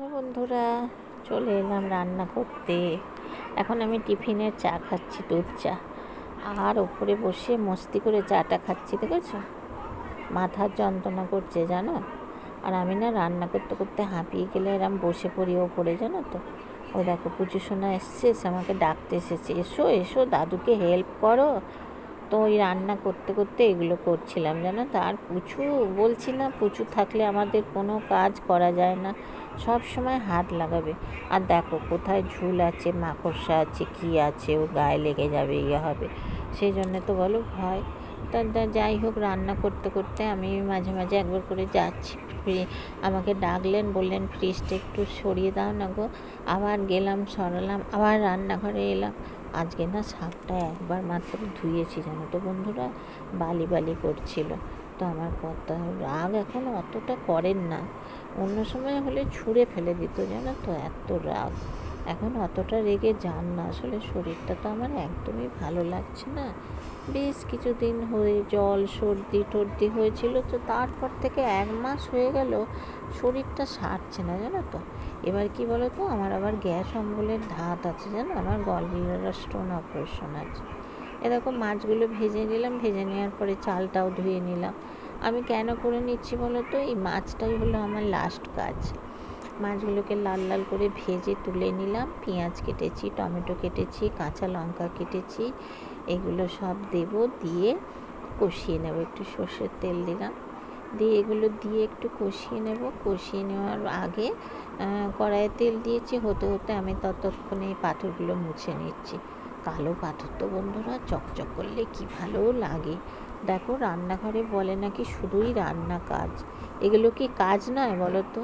বন্ধুরা, চলে এলাম রান্না করতে। এখন আমি টিফিনের চা খাচ্ছি, দুধ চা। আর ওপরে বসে মস্তি করে চাটা খাচ্ছি, দেখেছো? মাথার যন্ত্রণা করছে জানো। আর আমি না রান্না করতে করতে হাঁপিয়ে গেলে এরম বসে পড়ি ওপরে, জানো তো। ওই দেখো পুচু সোনা এসছে, আমাকে ডাকতে এসেছে, এসো এসো দাদুকে হেল্প করো। তো ওই রান্না করতে করতে এগুলো করছিলাম, জানো তো। আর পুচু বলছি না, পুচু থাকলে আমাদের কোনো কাজ করা যায় না, সব সময় হাত লাগাবে। আর দেখো কোথায় ঝুল আছে, মাকড়সা আছে, কী আছে, ওর গায়ে লেগে যাবে, ইয়ে হবে, সেই জন্যে তো বলো ভয়। তা যাই হোক, রান্না করতে করতে আমি মাঝে মাঝে একবার করে যাচ্ছি। আমাকে ডাকলেন, বললেন ফ্রিজটা একটু সরিয়ে দাও না গো। আবার গেলাম, সরালাম, আবার রান্নাঘরে এলাম। আজকে না শাকটা একবার মাত্র ধুয়েছি, জানো তো বন্ধুরা, বালি বালি করছিল। তো আমার কর্তা রাগ এখন অতটা করেন না, অন্য সময় হলে ছুঁড়ে ফেলে দিত, জানো তো, এত রাগ। এখন অতটা রেগে যান না, আসলে শরীরটা তো আমার একদমই ভালো লাগছে না। বেশ কিছুদিন হয়ে জল সর্দি টর্দি হয়েছিল, তো তারপর থেকে 1 মাস হয়ে গেল শরীরটা সারছে না, জানো তো। এবার কি বলো তো, আমার আবার গ্যাস অম্বলের ধাত আছে, জানো, আমার গলব্লাডার স্টোন অপারেশন আছে। এরকম মাছগুলো ভেজে নিলাম, ভেজে নেওয়ার পরে চালটাও ধুয়ে নিলাম। আমি কেন করে নিচ্ছি বলো তো, এই মাছটাই হলো আমার লাস্ট কাজ। মাছগুলোকে লাল লাল করে ভেজে তুলে নিলাম, পেঁয়াজ কেটেছি, টমেটো কেটেছি, কাঁচা লঙ্কা কেটেছি, এগুলো সব দেব, দিয়ে কষিয়ে নেব। একটু সর্ষের তেল দিলাম, দিয়ে এগুলো দিয়ে একটু কষিয়ে নেব। কষিয়ে নেওয়ার আগে কড়াইয়ে তেল দিয়েছি, হতে হতে আমি ততক্ষণে এই পাথরগুলো মুছে নিচ্ছি। কালো পাথর তো বন্ধুরা চকচক করলে কি ভালো লাগে। দেখো রান্নাঘরে বলে নাকি শুধুই রান্না কাজ, এগুলো কি কাজ নয় বলো তো।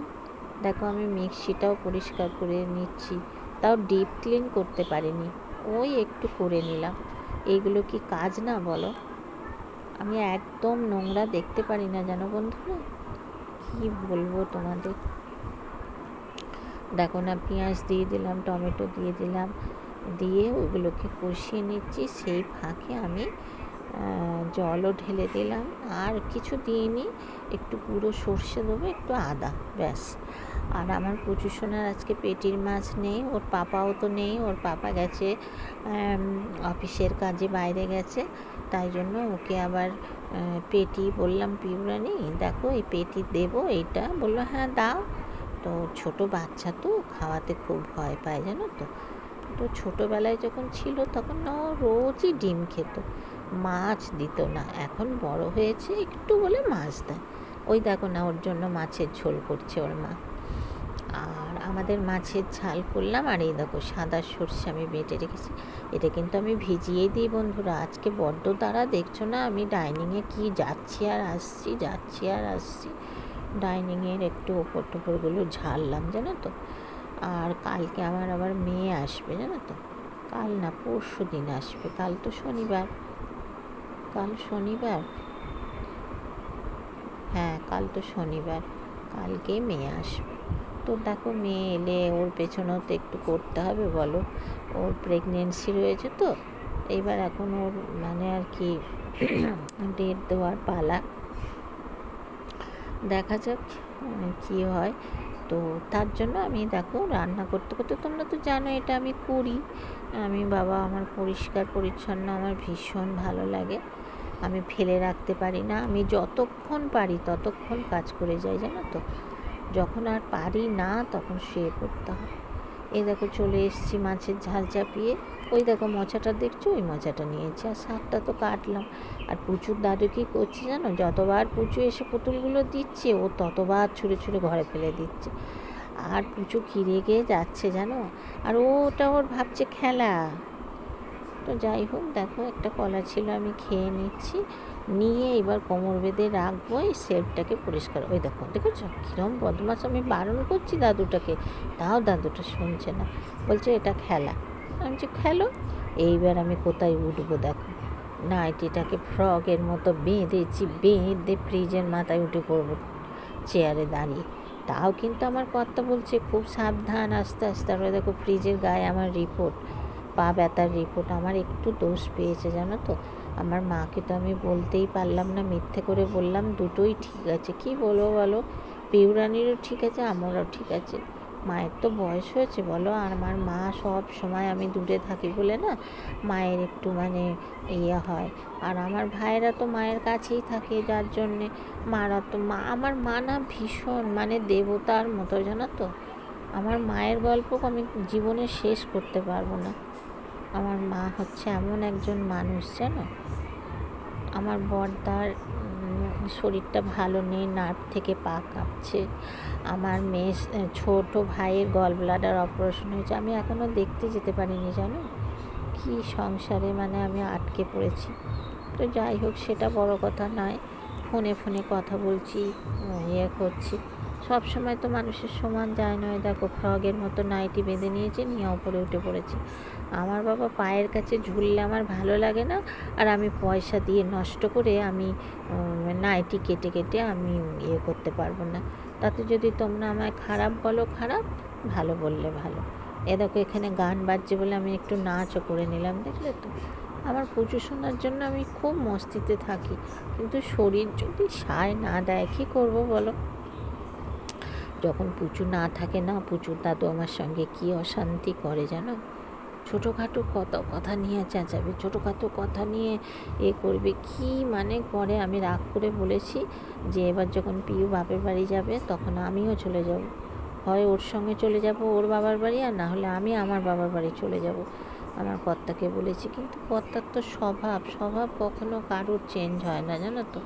দেখো আমি মিক্সিটাও পরিষ্কার করে নিচ্ছি, তাও ডিপ ক্লিন করতে পারিনি, ওই একটু করে নিলাম। এইগুলো কি কাজ না বলো? আমি একদম নোংরা দেখতে পারি না, জানো বন্ধুরা, কি বলবো তোমাদের। দেখো না, পেঁয়াজ দিয়ে দিলাম, টমেটো দিয়ে দিলাম, দিয়ে ওইগুলোকে কষিয়ে নিচ্ছি। সেই ফাঁকে আমি জলও ঢেলে দিলাম, আর কিছু দিইনি, একটু পুরো সর্ষে দেবো, একটু আদা, ব্যাস। আর আমার পুচু সোনার আজকে পেটির মাছ নেই, ওর পাপাও তো নেই, ওর পাপা গেছে অফিসের কাজে, বাইরে গেছে, তাই জন্য ওকে আবার পেটি বললাম, পিউরানি দেখো এই পেটি দেবো, এইটা বললো হ্যাঁ দাও। তো ছোট বাচ্চা তো খাওয়াতে খুব ভয় পায়, জানো তো। তো ছোটোবেলায় যখন ছিল তখন না ও রোজই ডিম খেত, মাছ দিত না। এখন বড় হয়েছে একটু বলে মাছ দেয়। ওই দেখো না, ওর জন্য মাছের ঝোল করছে ওর মা। আর আমাদের মাছের ঝাল করলাম। আর এই দেখো সাদা সর্ষে আমি বেটে রেখেছি, এটা কিন্তু আমি ভিজিয়েই দিই বন্ধুরা। আজকে বড্ড তারা, দেখছো না আমি ডাইনিংয়ে কি যাচ্ছি আর আসছি, যাচ্ছি আর আসছি। ডাইনিংয়ের একটু ওপর টোপরগুলো ঝাড়লাম, জানো তো। আর কালকে আমার আবার মেয়ে আসবে, জানো তো। কাল না, পরশু দিন আসবে, কাল তো শনিবার, কাল শনিবার, হ্যাঁ কাল তো শনিবার, কালকে মেয়ে আসবে। তো দেখো মেয়ে এলে ওর পেছনেও তো একটু করতে হবে বলো, ওর প্রেগনেন্সি রয়েছে তো, এইবার এখন ওর মানে আর কি ডেট দেওয়ার পালা, দেখা যাক কী হয়। তো তার জন্য আমি দেখো রান্না করতে করতে, তোমরা তো জানো এটা আমি করি, আমি বাবা আমার পরিষ্কার পরিচ্ছন্ন আমার ভীষণ ভালো লাগে, আমি ফেলে রাখতে পারি না, আমি যতক্ষণ পারি ততক্ষণ কাজ করে যাই, জানো তো। যখন আর পারি না তখন শুয়ে পড়তে হয়। এই দেখো চলে এসেছি মাছের ঝাল চাপিয়ে, ওই দেখো মোচাটা দেখছো, ওই মোচাটা নিয়েছি, আর শাকটা তো কাটলাম। আর পুচুর দাদু কী করছে জানো, যতবার পুচু এসে পুতুলগুলো দিচ্ছে ও ততবার ছুঁড়ে ছুঁড়ে ঘরে ফেলে দিচ্ছে। আর পুচু কী রেগে যাচ্ছে জানো, আর ওটা ওর ভাবছে খেলা। তো যাই হোক, দেখো একটা কলা ছিল, আমি খেয়ে নিচ্ছি, নিয়ে এবার কোমর বেঁধে রাখবো, এই সেলফটাকে পরিষ্কার। ওই দেখো, দেখেছো কীরকম বদমাশ, আমি বারণ করছি দাদুটাকে, তাও দাদুটা শুনছে না, বলছে এটা খেলা। আমি যে খেলো, এইবার আমি কোথায় উঠবো দেখো, নাইটিটাকে ফ্রকের মতো বেঁধেছি, বেঁধে ফ্রিজের মাথায় উঠে পড়বো চেয়ারে দাঁড়িয়ে। তাও কিন্তু আমার কর্তা বলছে খুব সাবধান, আস্তে আস্তে। আর দেখো ফ্রিজের গায়ে আমার রিপোর্ট, পা ব্যথার রিপোর্ট, আমার একটু দোষ পেয়েছে জানো তো। আমার মাকে তো আমি বলতেই পারলাম না, মিথ্যে করে বললাম, দুটোই ঠিক আছে। কি বলবো বলো, পিউরানিরও ঠিক আছে, আমারও ঠিক আছে, মায়ের তো বয়স হয়েছে বলো, আর আমার মা সব সময় আমি দূরে থাকি বলে না মায়ের একটু মানে ইয়ে হয়। আর আমার ভাইয়েরা তো মায়ের কাছেই থাকে, যার জন্যে আমার মা না ভীষণ মানে দেবতার মতো, জানো তো। আমার মায়ের গল্প আমি জীবনে শেষ করতে পারবো না। আমার মা হচ্ছে এমন একজন মানুষ, জানো। আমার বড়দার শরীরটা ভালো নেই, নার্ভ থেকে পা কাঁপছে। আমার ছোট ভাইয়ের গল ব্লাডার অপারেশন হয়েছে, আমি এখনও দেখতে যেতে পারিনি, জানো। কি সংসারে মানে আমি আটকে পড়েছি। তো যাই হোক, সেটা বড় কথা নয়। ফোনে ফোনে কথা বলছি, ইয়ে করছি। সব সময় তো মানুষের সমান যায় নয়। দেখো, ফ্রগের মতো নাইটি বেঁধে নিয়েছে, নিয়ে ওপরে উঠে পড়েছি। আমার বাবা পায়ের কাছে ঝুললে আমার ভালো লাগে না, আর আমি পয়সা দিয়ে নষ্ট করে আমি নাইটি কেটে কেটে আমি ইয়ে করতে পারবো না। তাতে যদি তোমরা আমায় খারাপ বলো খারাপ, ভালো বললে ভালো। দেখো, এখানে গান বাজছে বলে আমি একটু নাচও করে নিলাম, দেখলে তো। আমার পুজো শোনার জন্য আমি খুব মস্তিতে থাকি, কিন্তু শরীর যদি সায় না দেয় কী করবো বলো। যখন পুজো না থাকে না, পুজোর দাদু আমার সঙ্গে কী অশান্তি করে জানো। ছোটোখাটো কথা নিয়ে চেঁচাবে, ছোটোখাটো কথা নিয়ে করবে, কি মানে করে। আমি রাগ করে বলেছি যে এবার যখন পিউ বাপের বাড়ি যাবে তখন আমিও চলে যাব। হয় ওর সঙ্গে চলে যাব ওর বাবার বাড়ি, আর না হলে আমি আমার বাবার বাড়ি চলে যাব। আমার কর্তাকে বলেছি, কিন্তু কর্তার তো স্বভাব কখনো কারোর চেঞ্জ হয় না, জানো তো।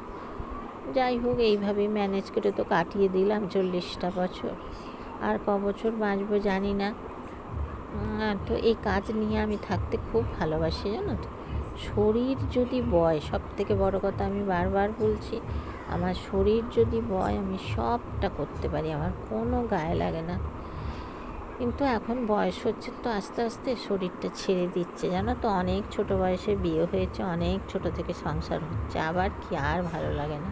যাই হোক, এইভাবেই ম্যানেজ করে তো কাটিয়ে দিলাম 40টা বছর। আর বছর বাঁচবো জানি না। তো এই কাজ নিয়ে আমি থাকতে খুব ভালোবাসি, জানো তো। শরীর যদি বয়, সব থেকে বড় কথা আমি বারবার বলছি, আমার শরীর যদি বয় আমি সবটা করতে পারি, আমার কোনো গায়ে লাগে না। কিন্তু এখন বয়স হচ্ছে তো আস্তে আস্তে শরীরটা ছেড়ে দিচ্ছে, জানো তো। অনেক ছোট বয়সে বিয়ে হয়েছে, অনেক ছোট থেকে সংসার হচ্ছে, আবার কি আর ভালো লাগে না।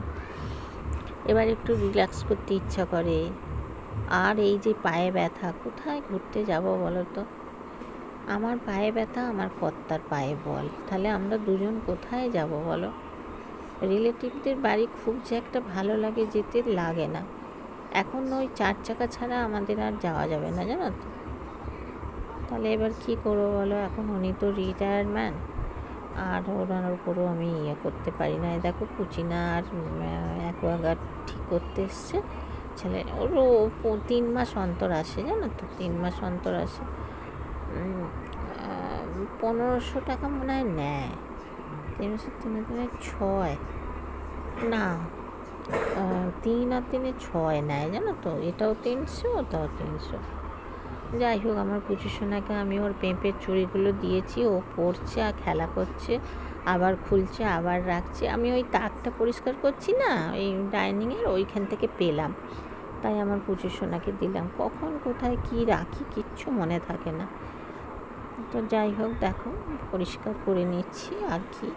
এবার একটু রিল্যাক্স করতে ইচ্ছা করে। আর এই যে পায়ে ব্যথা, কোথায় ঘুরতে যাব বলো তো। আমার পায়ে ব্যথা, আমার কর্তার পায়ে বল, তাহলে আমরা দুজন কোথায় যাব বলো। রিলেটিভদের বাড়ি খুব যে একটা ভালো লাগে, যেতে লাগে না। এখন ওই 4 চাকা ছাড়া আমাদের আর যাওয়া যাবে না, জানো তো। তাহলে এবার কি করবো বলো। এখন উনি তো রিটায়ারমেন্ট, আর ওনার উপরও আমি ইয়ে করতে পারি না। দেখো, কুচিনা আর অ্যাকোয়াগার্ড ঠিক করতে এসছে ছেলে। ওরও 3 মাস অন্তর আসে, জানো তো। 3 মাস অন্তর আসে। 1500 টাকা মনে হয় নেয়। 300 6 না, 3 আর 3 6 নেয়, জানো তো। এটাও 300, ওটাও 300। যাই হোক, আমার পুজো সোনাকে আমি ওর পেঁপের চুড়িগুলো দিয়েছি, ও পড়ছে আর খেলা করছে, আবার খুলছে আবার রাখছে। আমি ওই তাকটা পরিষ্কার করছি না, ওই ডাইনিংয়ের ওইখান থেকে পেলাম, তাই আমার পুজো সোনাকে দিলাম। কখন কোথায় কি রাখি কিচ্ছু মনে থাকে না। তো যাই হোক, দেখো পরিষ্কার করে নিচ্ছি, আর কি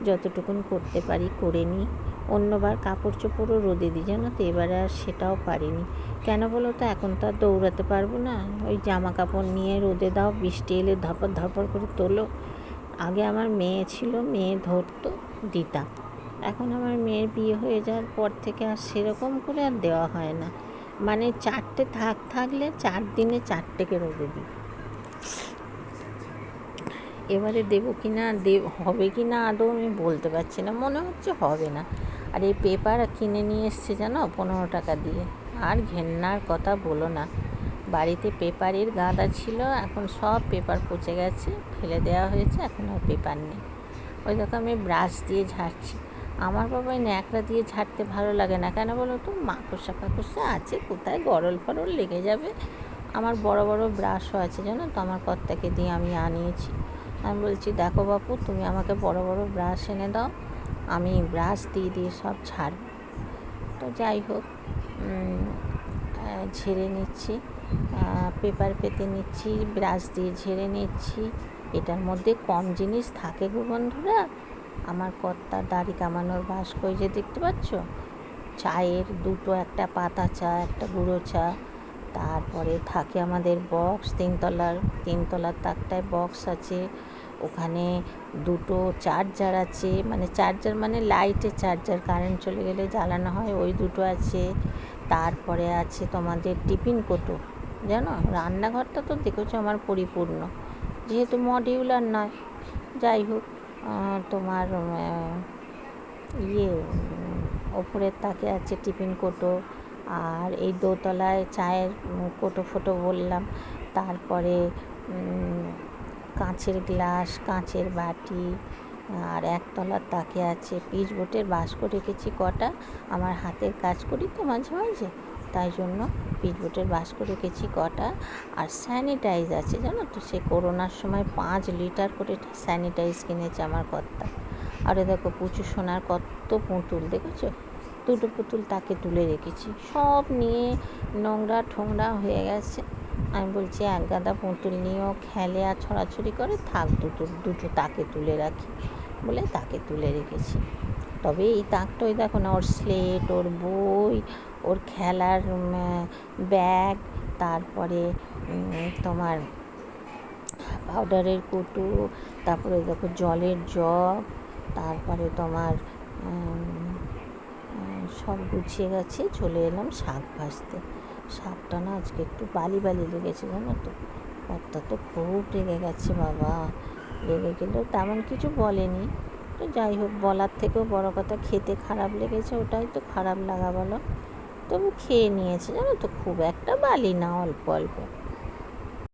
যতটুকুন করতে পারি করে নিই। অন্যবার কাপড় চোপড়ও রোদে দিই, জানো তো। এবারে আর সেটাও পারিনি। কেন বলো তো, এখন তো আর দৌড়াতে পারবো না। ওই জামা কাপড় নিয়ে রোদে দাও, বৃষ্টি এলে ধপর ধপর করে তোলো। আগে আমার মেয়ে ছিল, মেয়ে ধরতো, দিতাম। এখন আমার মেয়ের বিয়ে হয়ে যাওয়ার পর থেকে আর সেরকম করে আর দেওয়া হয় না। মানে 4টে থাকলে 4 দিনে 4টেকে রোদে দিই। এবারে দেবো কি না, হবে কি না আদৌ আমি বলতে পারছি না, মনে হচ্ছে হবে না। আর এই পেপার কিনে নিয়ে এসছে, জানো, 15 টাকা দিয়ে। আর ঘেন্নার কথা বলো না, বাড়িতে পেপারের গাদা ছিল, এখন সব পেপার পচে গেছে, ফেলে দেওয়া হয়েছে, এখন আর পেপার নেই। ওই দেখো, আমি ব্রাশ দিয়ে ঝাড়ছি। আমার বাবাই ন্যাকড়া দিয়ে ঝাড়তে ভালো লাগে না, কেন বলো তো। মাকড়সা ফাকড়সা আছে, কোথায় গরল ফরল লেগে যাবে। আমার বড় বড় ব্রাশও আছে, জানো তো, আমার কর্তাকে দিয়ে আমি আনিয়েছি। আমি বলছি, দেখো বাপু, তুমি আমাকে বড় বড় ব্রাশ এনে দাও, আমি ব্রাশ দিয়ে দিয়ে সব ঝাড়ব। তো যাই হোক, ঝেড়ে নিচ্ছি, পেপার পেতে নিচ্ছি, ব্রাশ দিয়ে ঝেড়ে নিচ্ছি। এটার মধ্যে কম জিনিস থাকে গো বন্ধুরা। আমার কর্তার দাড়ি কামানোর বাস্ক, ওই যে দেখতে পাচ্ছ, চায়ের দুটো, একটা পাতা চা, একটা গুঁড়ো চা। তারপরে থাকে আমাদের বক্স, তিনতলার তাকটায় বক্স আছে, ওখানে দুটো চার্জার আছে, মানে চার্জার মানে লাইটের চার্জার, কারেন্ট চলে গেলে জ্বালানো হয়, ওই দুটো আছে। তারপরে আছে তোমাদের টিফিন কোটো, জানো, রান্নাঘরটা তো দেখেছো আমার পরিপূর্ণ, যেহেতু মডিউলার নয়। যাই হোক, তোমার ওপরের তাকে আছে টিফিন কোটো, আর এই দোতলায় চায়ের কোটো ফোটো বললাম, তারপরে কাঁচের গ্লাস, কাঁচের বাটি, আর একতলার তাকে আছে পিচবোর্ডের বাস্ক রেখেছি কটা। আমার হাতের কাজ করি তো মাঝে মাঝে, তাই জন্য পিচবোর্ডের বাস্ক রেখেছি কটা। আর স্যানিটাইজ আছে, জানো তো, সে করোনার সময় 5 লিটার করে স্যানিটাইজ কিনেছে আমার কর্তা। আরে দেখো পুচু সোনার কত পুতুল দেখেছো, 2টো পুতুল তাকে তুলে রেখেছি, সব নিয়ে নোংরা ঠোংরা হয়ে গেছে। আমি বলছি এক গাদা পুতুল নিয়েও খেলে আর ছড়াছড়ি করে, থাক দুটো তাকে তুলে রাখি বলে তাকে তুলে রেখেছি। তবে এই তাকটা ওই দেখো না, ওর স্লেট, ওর বই, ওর খেলার ব্যাগ, তারপরে তোমার পাউডারের কুটু, তারপরে দেখো জলের জগ, তারপরে তোমার সব গুছিয়ে গেছে। চলে এলাম শাক ভাজতে। শাকটা না আজকে একটু বালি লেগেছে, জানো তো। কর্তা তো খুব রেগে গেছে বাবা, রেগে গেলেও তেমন কিছু বলেনি। তো যাই হোক, বলার থেকেও বড় কথা, খেতে খারাপ লেগেছে, ওটাই তো খারাপ লাগা বলো। তবু খেয়ে নিয়েছে, জানো তো, খুব একটা বালি না, অল্প অল্প।